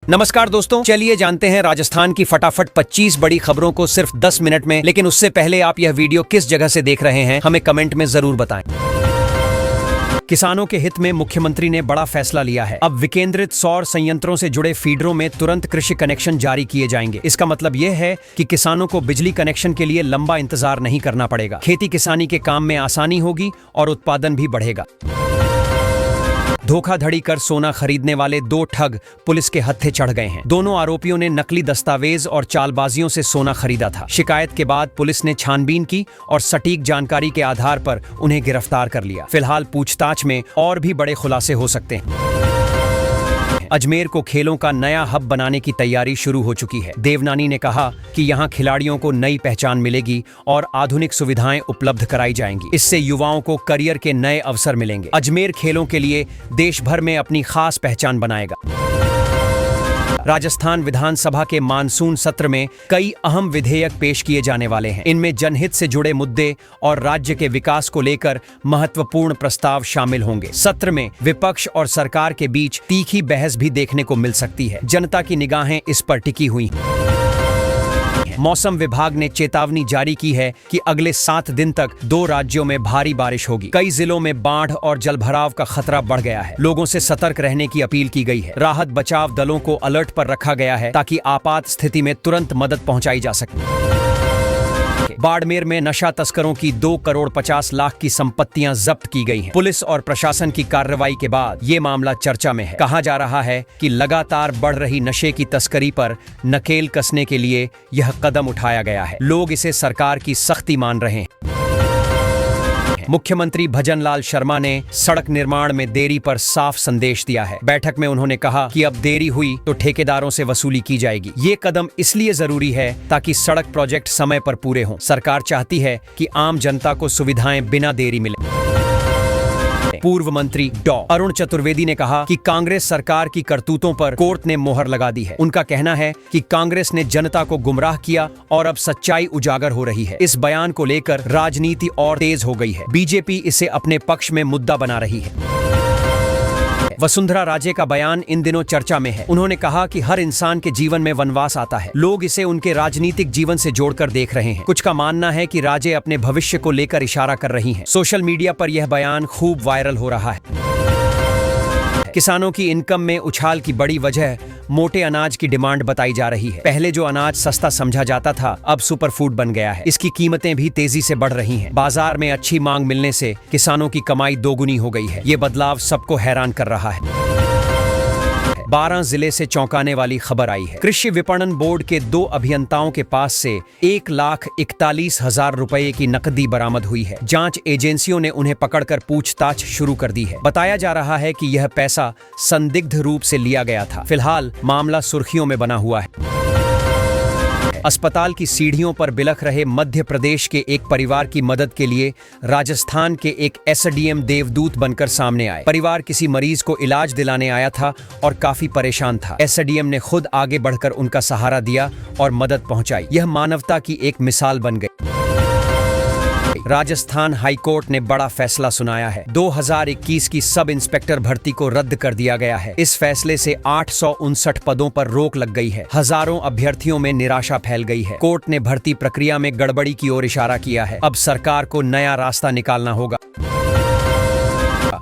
नमस्कार दोस्तों, चलिए जानते हैं राजस्थान की फटाफट 25 बड़ी खबरों को सिर्फ 10 मिनट में। लेकिन उससे पहले आप यह वीडियो किस जगह से देख रहे हैं हमें कमेंट में जरूर बताएं। किसानों के हित में मुख्यमंत्री ने बड़ा फैसला लिया है। अब विकेंद्रित सौर संयंत्रों से जुड़े फीडरों में तुरंत कृषि कनेक्शन जारी किए जाएंगे। इसका मतलब यह है कि किसानों को बिजली कनेक्शन के लिए लंबा इंतजार नहीं करना पड़ेगा। खेती किसानी के काम में आसानी होगी और उत्पादन भी बढ़ेगा। धोखाधड़ी कर सोना खरीदने वाले 2 ठग पुलिस के हत्थे चढ़ गए हैं। दोनों आरोपियों ने नकली दस्तावेज और चालबाजियों से सोना खरीदा था। शिकायत के बाद पुलिस ने छानबीन की और सटीक जानकारी के आधार पर उन्हें गिरफ्तार कर लिया। फिलहाल पूछताछ में और भी बड़े खुलासे हो सकते हैं। अजमेर को खेलों का नया हब बनाने की तैयारी शुरू हो चुकी है। देवनानी ने कहा कि यहां खिलाड़ियों को नई पहचान मिलेगी और आधुनिक सुविधाएं उपलब्ध कराई जाएंगी। इससे युवाओं को करियर के नए अवसर मिलेंगे। अजमेर खेलों के लिए देश भर में अपनी खास पहचान बनाएगा। राजस्थान विधानसभा के मानसून सत्र में कई अहम विधेयक पेश किए जाने वाले हैं। इनमें जनहित से जुड़े मुद्दे और राज्य के विकास को लेकर महत्वपूर्ण प्रस्ताव शामिल होंगे। सत्र में विपक्ष और सरकार के बीच तीखी बहस भी देखने को मिल सकती है। जनता की निगाहें इस पर टिकी हुई हैं। मौसम विभाग ने चेतावनी जारी की है कि अगले 7 दिन तक 2 राज्यों में भारी बारिश होगी। कई जिलों में बाढ़ और जलभराव का खतरा बढ़ गया है। लोगों से सतर्क रहने की अपील की गई है। राहत बचाव दलों को अलर्ट पर रखा गया है ताकि आपात स्थिति में तुरंत मदद पहुंचाई जा सके। बाड़मेर में नशा तस्करों की 2 करोड़ 50 लाख की संपत्तियां जब्त की गई हैं। पुलिस और प्रशासन की कार्रवाई के बाद ये मामला चर्चा में है। कहा जा रहा है कि लगातार बढ़ रही नशे की तस्करी पर नकेल कसने के लिए यह कदम उठाया गया है। लोग इसे सरकार की सख्ती मान रहे हैं। मुख्यमंत्री भजनलाल शर्मा ने सड़क निर्माण में देरी पर साफ संदेश दिया है। बैठक में उन्होंने कहा कि अब देरी हुई तो ठेकेदारों से वसूली की जाएगी। ये कदम इसलिए जरूरी है ताकि सड़क प्रोजेक्ट समय पर पूरे हों। सरकार चाहती है कि आम जनता को सुविधाएं बिना देरी मिले। पूर्व मंत्री डॉ. अरुण चतुर्वेदी ने कहा कि कांग्रेस सरकार की करतूतों पर कोर्ट ने मोहर लगा दी है। उनका कहना है कि कांग्रेस ने जनता को गुमराह किया और अब सच्चाई उजागर हो रही है। इस बयान को लेकर राजनीति और तेज हो गई है। बीजेपी इसे अपने पक्ष में मुद्दा बना रही है। वसुंधरा राजे का बयान इन दिनों चर्चा में है। उन्होंने कहा कि हर इंसान के जीवन में वनवास आता है। लोग इसे उनके राजनीतिक जीवन से जोड़कर देख रहे हैं। कुछ का मानना है कि राजे अपने भविष्य को लेकर इशारा कर रही हैं। सोशल मीडिया पर यह बयान खूब वायरल हो रहा है। किसानों की इनकम में उछाल की बड़ी वजह मोटे अनाज की डिमांड बताई जा रही है। पहले जो अनाज सस्ता समझा जाता था अब सुपर फूड बन गया है। इसकी कीमतें भी तेजी से बढ़ रही हैं। बाजार में अच्छी मांग मिलने से किसानों की कमाई दोगुनी हो गई है। ये बदलाव सबको हैरान कर रहा है। 12 जिले से चौंकाने वाली खबर आई है। कृषि विपणन बोर्ड के 2 अभियंताओं के पास से 1,41,000 रुपए की नकदी बरामद हुई है। जांच एजेंसियों ने उन्हें पकड़कर पूछताछ शुरू कर दी है। बताया जा रहा है कि यह पैसा संदिग्ध रूप से लिया गया था। फिलहाल मामला सुर्खियों में बना हुआ है। अस्पताल की सीढ़ियों पर बिलख रहे मध्य प्रदेश के एक परिवार की मदद के लिए राजस्थान के एक एसडीएम देवदूत बनकर सामने आए। परिवार किसी मरीज को इलाज दिलाने आया था और काफी परेशान था। एसडीएम ने खुद आगे बढ़कर उनका सहारा दिया और मदद पहुंचाई। यह मानवता की एक मिसाल बन गई। राजस्थान हाईकोर्ट ने बड़ा फैसला सुनाया है। 2021 की सब इंस्पेक्टर भर्ती को रद्द कर दिया गया है। इस फैसले से 859 पदों पर रोक लग गई है। हजारों अभ्यर्थियों में निराशा फैल गई है। कोर्ट ने भर्ती प्रक्रिया में गड़बड़ी की ओर इशारा किया है। अब सरकार को नया रास्ता निकालना होगा।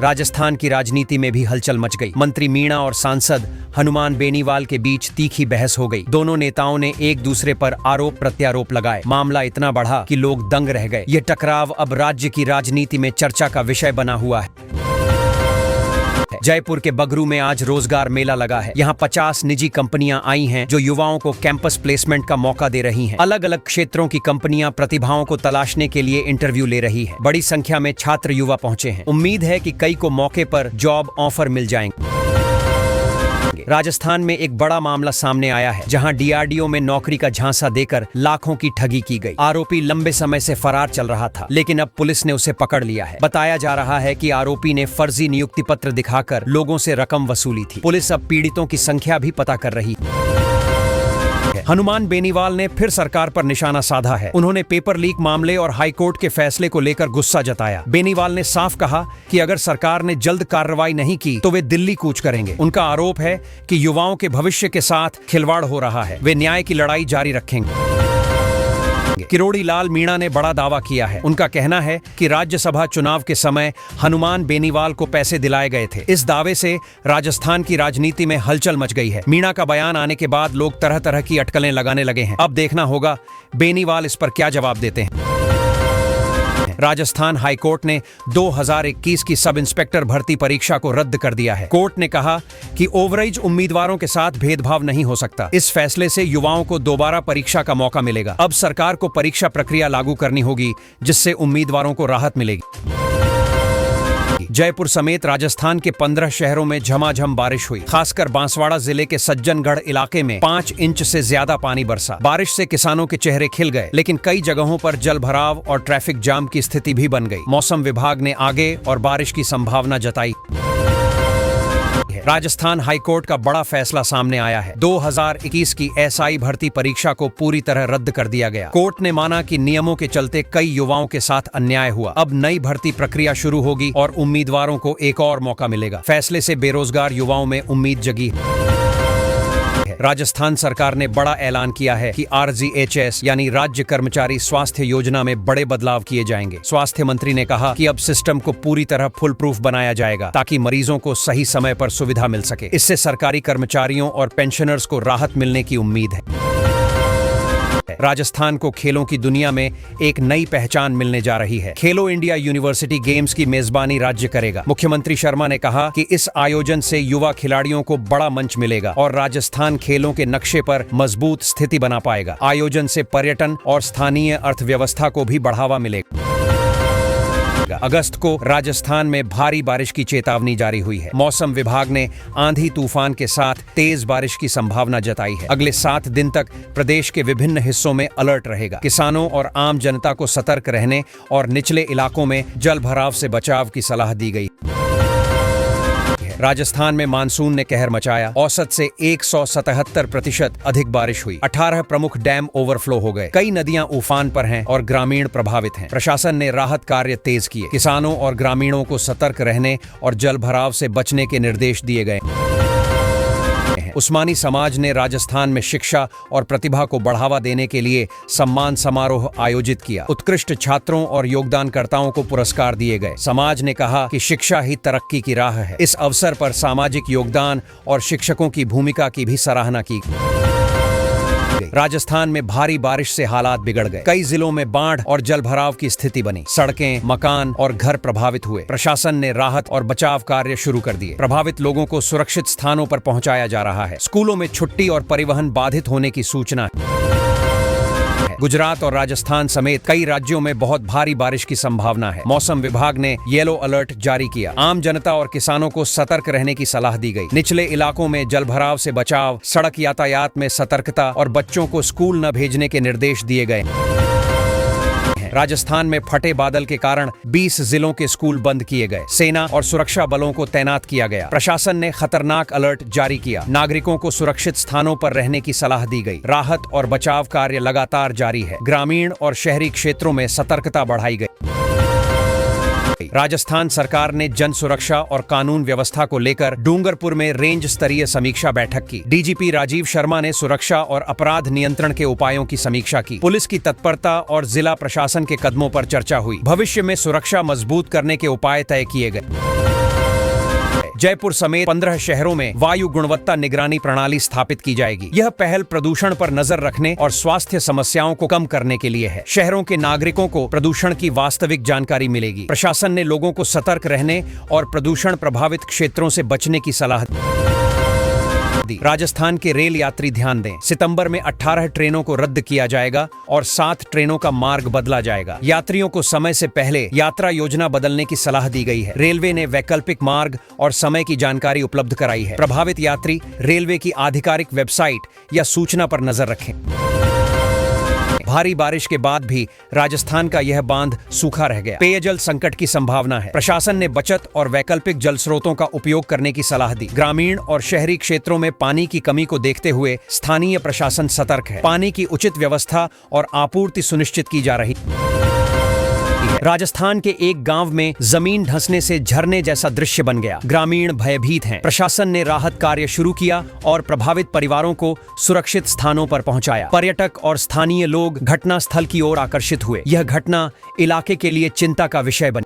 राजस्थान की राजनीति में भी हलचल मच गई। मंत्री मीणा और सांसद हनुमान बेनीवाल के बीच तीखी बहस हो गई। दोनों नेताओं ने एक दूसरे पर आरोप प्रत्यारोप लगाए। मामला इतना बढ़ा कि लोग दंग रह गए। ये टकराव अब राज्य की राजनीति में चर्चा का विषय बना हुआ है। जयपुर के बगरू में आज रोजगार मेला लगा है। यहाँ 50 निजी कंपनियां आई हैं जो युवाओं को कैंपस प्लेसमेंट का मौका दे रही हैं। अलग अलग क्षेत्रों की कंपनियां प्रतिभाओं को तलाशने के लिए इंटरव्यू ले रही है। बड़ी संख्या में छात्र युवा पहुंचे हैं। उम्मीद है कि कई को मौके पर जॉब ऑफर मिल जाएंगे। राजस्थान में एक बड़ा मामला सामने आया है, जहां डीआरडीओ में नौकरी का झांसा देकर लाखों की ठगी की गई। आरोपी लंबे समय से फरार चल रहा था, लेकिन अब पुलिस ने उसे पकड़ लिया है। बताया जा रहा है कि आरोपी ने फर्जी नियुक्ति पत्र दिखाकर लोगों से रकम वसूली थी। पुलिस अब पीड़ितों की संख्या भी पता कर रही है। हनुमान बेनीवाल ने फिर सरकार पर निशाना साधा है। उन्होंने पेपर लीक मामले और हाईकोर्ट के फैसले को लेकर गुस्सा जताया। बेनीवाल ने साफ कहा कि अगर सरकार ने जल्द कार्रवाई नहीं की तो वे दिल्ली कूच करेंगे। उनका आरोप है कि युवाओं के भविष्य के साथ खिलवाड़ हो रहा है। वे न्याय की लड़ाई जारी रखेंगे। किरोड़ी लाल मीणा ने बड़ा दावा किया है। उनका कहना है कि राज्यसभा चुनाव के समय हनुमान बेनीवाल को पैसे दिलाए गए थे। इस दावे से राजस्थान की राजनीति में हलचल मच गई है। मीणा का बयान आने के बाद लोग तरह तरह की अटकलें लगाने लगे हैं। अब देखना होगा बेनीवाल इस पर क्या जवाब देते हैं। राजस्थान हाईकोर्ट ने 2021 की सब इंस्पेक्टर भर्ती परीक्षा को रद्द कर दिया है। कोर्ट ने कहा कि ओवरेज उम्मीदवारों के साथ भेदभाव नहीं हो सकता। इस फैसले से युवाओं को दोबारा परीक्षा का मौका मिलेगा। अब सरकार को परीक्षा प्रक्रिया लागू करनी होगी, जिससे उम्मीदवारों को राहत मिलेगी। जयपुर समेत राजस्थान के 15 शहरों में झमाझम बारिश हुई। खासकर बांसवाड़ा जिले के सज्जनगढ़ इलाके में 5 इंच से ज्यादा पानी बरसा। बारिश से किसानों के चेहरे खिल गए, लेकिन कई जगहों पर जल भराव और ट्रैफिक जाम की स्थिति भी बन गई। मौसम विभाग ने आगे और बारिश की संभावना जताई। राजस्थान हाईकोर्ट का बड़ा फैसला सामने आया है। 2021 की एसआई भर्ती परीक्षा को पूरी तरह रद्द कर दिया गया। कोर्ट ने माना कि नियमों के चलते कई युवाओं के साथ अन्याय हुआ। अब नई भर्ती प्रक्रिया शुरू होगी और उम्मीदवारों को एक और मौका मिलेगा। फैसले से बेरोजगार युवाओं में उम्मीद जगी है। राजस्थान सरकार ने बड़ा ऐलान किया है कि RGHS यानी राज्य कर्मचारी स्वास्थ्य योजना में बड़े बदलाव किए जाएंगे। स्वास्थ्य मंत्री ने कहा कि अब सिस्टम को पूरी तरह फुल प्रूफ बनाया जाएगा, ताकि मरीजों को सही समय पर सुविधा मिल सके। इससे सरकारी कर्मचारियों और पेंशनर्स को राहत मिलने की उम्मीद है। राजस्थान को खेलों की दुनिया में एक नई पहचान मिलने जा रही है। खेलो इंडिया यूनिवर्सिटी गेम्स की मेजबानी राज्य करेगा। मुख्यमंत्री शर्मा ने कहा कि इस आयोजन से युवा खिलाड़ियों को बड़ा मंच मिलेगा और राजस्थान खेलों के नक्शे पर मजबूत स्थिति बना पाएगा। आयोजन से पर्यटन और स्थानीय अर्थव्यवस्था को भी बढ़ावा मिलेगा। अगस्त को राजस्थान में भारी बारिश की चेतावनी जारी हुई है। मौसम विभाग ने आंधी तूफान के साथ तेज बारिश की संभावना जताई है। अगले 7 दिन तक प्रदेश के विभिन्न हिस्सों में अलर्ट रहेगा। किसानों और आम जनता को सतर्क रहने और निचले इलाकों में जल भराव से बचाव की सलाह दी गई। राजस्थान में मानसून ने कहर मचाया। औसत से 177% अधिक बारिश हुई। 18 प्रमुख डैम ओवरफ्लो हो गए। कई नदियां उफान पर हैं और ग्रामीण प्रभावित हैं। प्रशासन ने राहत कार्य तेज किए। किसानों और ग्रामीणों को सतर्क रहने और जल भराव से बचने के निर्देश दिए गए। उस्मानी समाज ने राजस्थान में शिक्षा और प्रतिभा को बढ़ावा देने के लिए सम्मान समारोह आयोजित किया। उत्कृष्ट छात्रों और योगदानकर्ताओं को पुरस्कार दिए गए। समाज ने कहा कि शिक्षा ही तरक्की की राह है। इस अवसर पर सामाजिक योगदान और शिक्षकों की भूमिका की भी सराहना की। राजस्थान में भारी बारिश से हालात बिगड़ गए। कई जिलों में बाढ़ और जलभराव की स्थिति बनी। सड़कें, मकान और घर प्रभावित हुए। प्रशासन ने राहत और बचाव कार्य शुरू कर दिए। प्रभावित लोगों को सुरक्षित स्थानों पर पहुंचाया जा रहा है। स्कूलों में छुट्टी और परिवहन बाधित होने की सूचना है। गुजरात और राजस्थान समेत कई राज्यों में बहुत भारी बारिश की संभावना है। मौसम विभाग ने येलो अलर्ट जारी किया। आम जनता और किसानों को सतर्क रहने की सलाह दी गई। निचले इलाकों में जलभराव से बचाव, सड़क यातायात में सतर्कता और बच्चों को स्कूल न भेजने के निर्देश दिए गए। राजस्थान में फटे बादल के कारण 20 जिलों के स्कूल बंद किए गए। सेना और सुरक्षा बलों को तैनात किया गया। प्रशासन ने खतरनाक अलर्ट जारी किया। नागरिकों को सुरक्षित स्थानों पर रहने की सलाह दी गई। राहत और बचाव कार्य लगातार जारी है। ग्रामीण और शहरी क्षेत्रों में सतर्कता बढ़ाई गई। राजस्थान सरकार ने जन सुरक्षा और कानून व्यवस्था को लेकर डूंगरपुर में रेंज स्तरीय समीक्षा बैठक की। डीजीपी राजीव शर्मा ने सुरक्षा और अपराध नियंत्रण के उपायों की समीक्षा की। पुलिस की तत्परता और जिला प्रशासन के कदमों पर चर्चा हुई। भविष्य में सुरक्षा मजबूत करने के उपाय तय किए गए। जयपुर समेत 15 शहरों में वायु गुणवत्ता निगरानी प्रणाली स्थापित की जाएगी। यह पहल प्रदूषण पर नजर रखने और स्वास्थ्य समस्याओं को कम करने के लिए है। शहरों के नागरिकों को प्रदूषण की वास्तविक जानकारी मिलेगी। प्रशासन ने लोगों को सतर्क रहने और प्रदूषण प्रभावित क्षेत्रों से बचने की सलाह दी। राजस्थान के रेल यात्री ध्यान दें। सितंबर में 18 ट्रेनों को रद्द किया जाएगा और 7 ट्रेनों का मार्ग बदला जाएगा। यात्रियों को समय से पहले यात्रा योजना बदलने की सलाह दी गई है। रेलवे ने वैकल्पिक मार्ग और समय की जानकारी उपलब्ध कराई है। प्रभावित यात्री रेलवे की आधिकारिक वेबसाइट या सूचना पर नजर रखें। भारी बारिश के बाद भी राजस्थान का यह बांध सूखा रह गया। पेयजल संकट की संभावना है। प्रशासन ने बचत और वैकल्पिक जल स्रोतों का उपयोग करने की सलाह दी। ग्रामीण और शहरी क्षेत्रों में पानी की कमी को देखते हुए स्थानीय प्रशासन सतर्क है। पानी की उचित व्यवस्था और आपूर्ति सुनिश्चित की जा रही है। राजस्थान के एक गांव में जमीन धंसने से झरने जैसा दृश्य बन गया। ग्रामीण भयभीत हैं। प्रशासन ने राहत कार्य शुरू किया और प्रभावित परिवारों को सुरक्षित स्थानों पर पहुंचाया। पर्यटक और स्थानीय लोग घटना स्थल की ओर आकर्षित हुए। यह घटना इलाके के लिए चिंता का विषय बनी।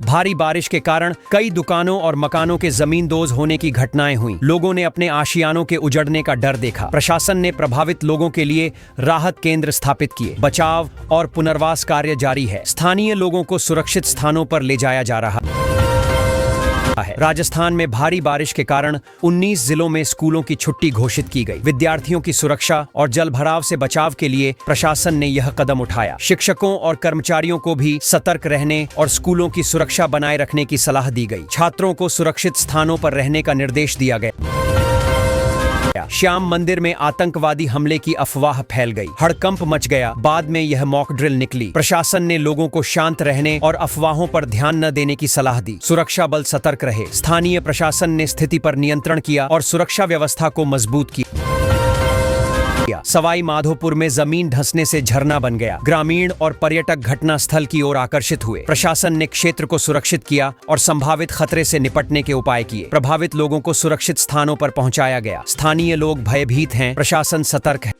भारी बारिश के कारण कई दुकानों और मकानों के जमींदोज होने की घटनाएं हुई। लोगों ने अपने आशियानों के उजड़ने का डर देखा। प्रशासन ने प्रभावित लोगों के लिए राहत केंद्र स्थापित किए। बचाव और पुनर्वास कार्य जारी है। स्थानीय लोगों को सुरक्षित स्थानों पर ले जाया जा रहा है। राजस्थान में भारी बारिश के कारण 19 जिलों में स्कूलों की छुट्टी घोषित की गई। विद्यार्थियों की सुरक्षा और जलभराव से बचाव के लिए प्रशासन ने यह कदम उठाया। शिक्षकों और कर्मचारियों को भी सतर्क रहने और स्कूलों की सुरक्षा बनाए रखने की सलाह दी गई। छात्रों को सुरक्षित स्थानों पर रहने का निर्देश दिया गया। श्याम मंदिर में आतंकवादी हमले की अफवाह फैल गई। हड़कंप मच गया। बाद में यह मॉक ड्रिल निकली। प्रशासन ने लोगों को शांत रहने और अफवाहों पर ध्यान न देने की सलाह दी। सुरक्षा बल सतर्क रहे। स्थानीय प्रशासन ने स्थिति पर नियंत्रण किया और सुरक्षा व्यवस्था को मजबूत किया। सवाई माधोपुर में जमीन धंसने से झरना बन गया। ग्रामीण और पर्यटक घटना स्थल की ओर आकर्षित हुए। प्रशासन ने क्षेत्र को सुरक्षित किया और संभावित खतरे से निपटने के उपाय किए। प्रभावित लोगों को सुरक्षित स्थानों पर पहुंचाया गया। स्थानीय लोग भयभीत हैं। प्रशासन सतर्क है।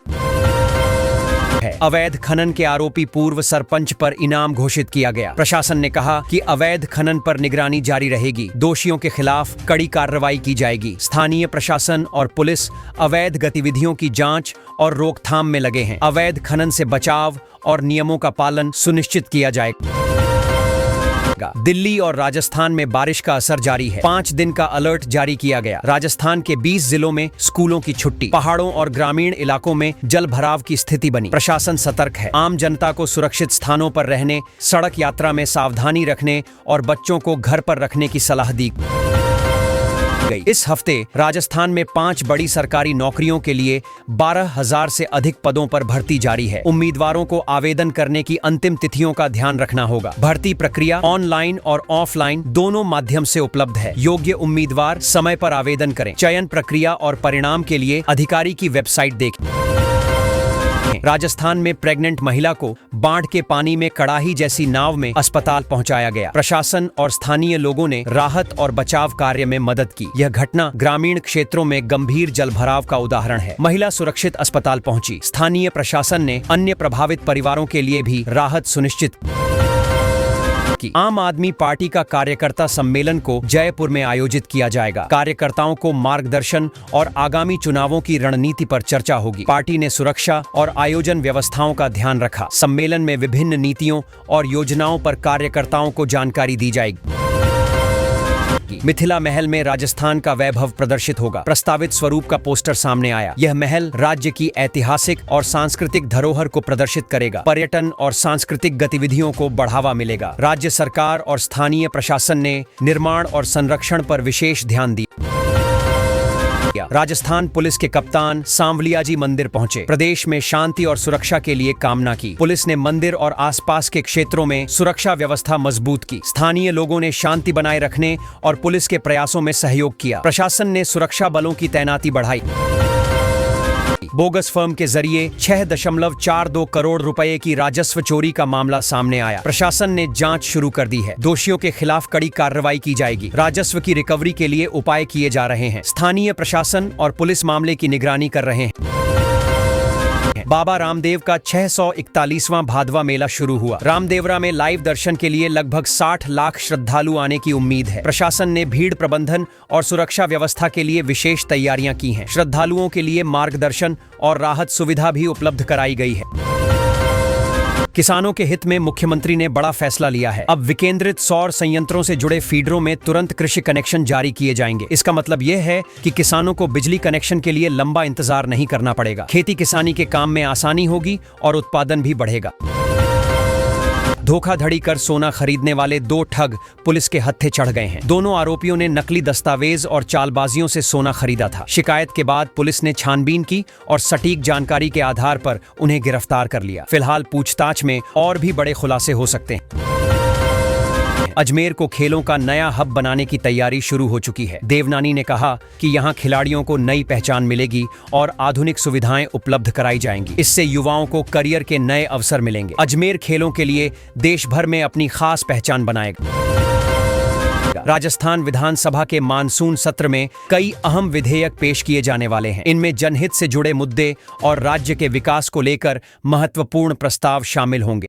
अवैध खनन के आरोपी पूर्व सरपंच पर इनाम घोषित किया गया। प्रशासन ने कहा कि अवैध खनन पर निगरानी जारी रहेगी। दोषियों के खिलाफ कड़ी कार्रवाई की जाएगी। स्थानीय प्रशासन और पुलिस अवैध गतिविधियों की जांच और रोकथाम में लगे हैं। अवैध खनन से बचाव और नियमों का पालन सुनिश्चित किया जाएगा। दिल्ली और राजस्थान में बारिश का असर जारी है। 5 दिन का अलर्ट जारी किया गया। राजस्थान के 20 जिलों में स्कूलों की छुट्टी। पहाड़ों और ग्रामीण इलाकों में जल भराव की स्थिति बनी। प्रशासन सतर्क है। आम जनता को सुरक्षित स्थानों पर रहने, सड़क यात्रा में सावधानी रखने और बच्चों को घर पर रखने की सलाह दी गई। इस हफ्ते राजस्थान में 5 बड़ी सरकारी नौकरियों के लिए 12,000 से अधिक पदों पर भर्ती जारी है। उम्मीदवारों को आवेदन करने की अंतिम तिथियों का ध्यान रखना होगा। भर्ती प्रक्रिया ऑनलाइन और ऑफलाइन दोनों माध्यम से उपलब्ध है। योग्य उम्मीदवार समय पर आवेदन करें। चयन प्रक्रिया और परिणाम के लिए अधिकारी की वेबसाइट देखें। राजस्थान में प्रेग्नेंट महिला को बाढ़ के पानी में कड़ाही जैसी नाव में अस्पताल पहुंचाया गया। प्रशासन और स्थानीय लोगों ने राहत और बचाव कार्य में मदद की। यह घटना ग्रामीण क्षेत्रों में गंभीर जलभराव का उदाहरण है। महिला सुरक्षित अस्पताल पहुंची। स्थानीय प्रशासन ने अन्य प्रभावित परिवारों के लिए भी राहत सुनिश्चित की। आम आदमी पार्टी का कार्यकर्ता सम्मेलन को जयपुर में आयोजित किया जाएगा। कार्यकर्ताओं को मार्गदर्शन और आगामी चुनावों की रणनीति पर चर्चा होगी। पार्टी ने सुरक्षा और आयोजन व्यवस्थाओं का ध्यान रखा। सम्मेलन में विभिन्न नीतियों और योजनाओं पर कार्यकर्ताओं को जानकारी दी जाएगी। मिथिला महल में राजस्थान का वैभव प्रदर्शित होगा। प्रस्तावित स्वरूप का पोस्टर सामने आया। यह महल राज्य की ऐतिहासिक और सांस्कृतिक धरोहर को प्रदर्शित करेगा। पर्यटन और सांस्कृतिक गतिविधियों को बढ़ावा मिलेगा। राज्य सरकार और स्थानीय प्रशासन ने निर्माण और संरक्षण पर विशेष ध्यान दिया। राजस्थान पुलिस के कप्तान सांवलियाजी मंदिर पहुंचे। प्रदेश में शांति और सुरक्षा के लिए कामना की। पुलिस ने मंदिर और आसपास के क्षेत्रों में सुरक्षा व्यवस्था मजबूत की। स्थानीय लोगों ने शांति बनाए रखने और पुलिस के प्रयासों में सहयोग किया। प्रशासन ने सुरक्षा बलों की तैनाती बढ़ाई। बोगस फर्म के जरिए 6.42 करोड़ रुपए की राजस्व चोरी का मामला सामने आया। प्रशासन ने जांच शुरू कर दी है। दोषियों के खिलाफ कड़ी कार्रवाई की जाएगी। राजस्व की रिकवरी के लिए उपाय किए जा रहे हैं। स्थानीय प्रशासन और पुलिस मामले की निगरानी कर रहे हैं। बाबा रामदेव का 641वां भादवा मेला शुरू हुआ। रामदेवरा में लाइव दर्शन के लिए लगभग 60 लाख श्रद्धालु आने की उम्मीद है। प्रशासन ने भीड़ प्रबंधन और सुरक्षा व्यवस्था के लिए विशेष तैयारियां की हैं। श्रद्धालुओं के लिए मार्गदर्शन और राहत सुविधा भी उपलब्ध कराई गई है। किसानों के हित में मुख्यमंत्री ने बड़ा फैसला लिया है। अब विकेंद्रित सौर संयंत्रों से जुड़े फीडरों में तुरंत कृषि कनेक्शन जारी किए जाएंगे। इसका मतलब यह है कि किसानों को बिजली कनेक्शन के लिए लंबा इंतजार नहीं करना पड़ेगा। खेती किसानी के काम में आसानी होगी और उत्पादन भी बढ़ेगा। धोखाधड़ी कर सोना खरीदने वाले 2 ठग पुलिस के हत्थे चढ़ गए हैं। दोनों आरोपियों ने नकली दस्तावेज और चालबाजियों से सोना खरीदा था। शिकायत के बाद पुलिस ने छानबीन की और सटीक जानकारी के आधार पर उन्हें गिरफ्तार कर लिया। फिलहाल पूछताछ में और भी बड़े खुलासे हो सकते हैं। अजमेर को खेलों का नया हब बनाने की तैयारी शुरू हो चुकी है। देवनानी ने कहा कि यहां खिलाड़ियों को नई पहचान मिलेगी और आधुनिक सुविधाएं उपलब्ध कराई जाएंगी। इससे युवाओं को करियर के नए अवसर मिलेंगे। अजमेर खेलों के लिए देश भर में अपनी खास पहचान बनाएगा। राजस्थान विधानसभा के मानसून सत्र में कई अहम विधेयक पेश किए जाने वाले हैं। इनमें जनहित से जुड़े मुद्दे और राज्य के विकास को लेकर महत्वपूर्ण प्रस्ताव शामिल होंगे।